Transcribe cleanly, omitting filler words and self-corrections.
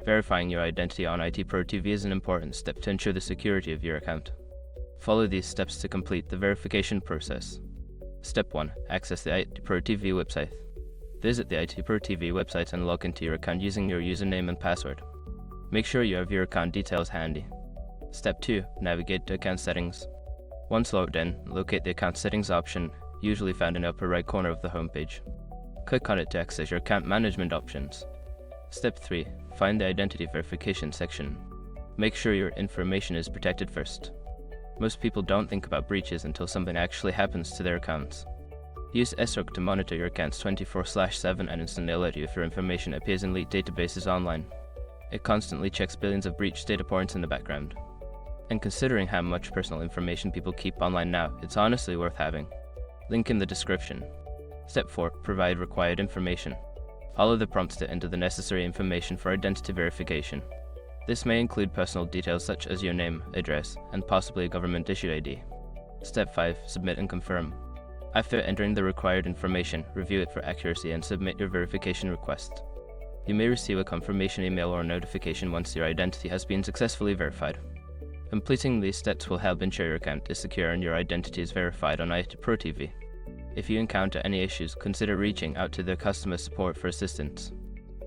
Verifying your identity on ITProTV is an important step to ensure the security of your account. Follow these steps to complete the verification process. Step 1. Access the ITProTV website. Visit the ITProTV website and log into your account using your username and password. Make sure you have your account details handy. Step 2. Navigate to account settings. Once logged in, locate the account settings option, usually found in the upper right corner of the homepage. Click on it to access your account management options. Step 3. Find the identity verification section. Make sure your information is protected first. Most people don't think about breaches until something actually happens to their accounts. Use SROC to monitor your accounts 24/7 and instantly alert you if your information appears in leaked databases online. It constantly checks billions of breached data points in the background. And considering how much personal information people keep online now, it's honestly worth having. Link in the description. Step 4. Provide required information. Follow the prompts to enter the necessary information for identity verification. This may include personal details such as your name, address, and possibly a government-issued ID. Step 5. Submit and confirm. After entering the required information, review it for accuracy and submit your verification request. You may receive a confirmation email or notification once your identity has been successfully verified. Completing these steps will help ensure your account is secure and your identity is verified on ITProTV. If you encounter any issues, consider reaching out to their customer support for assistance.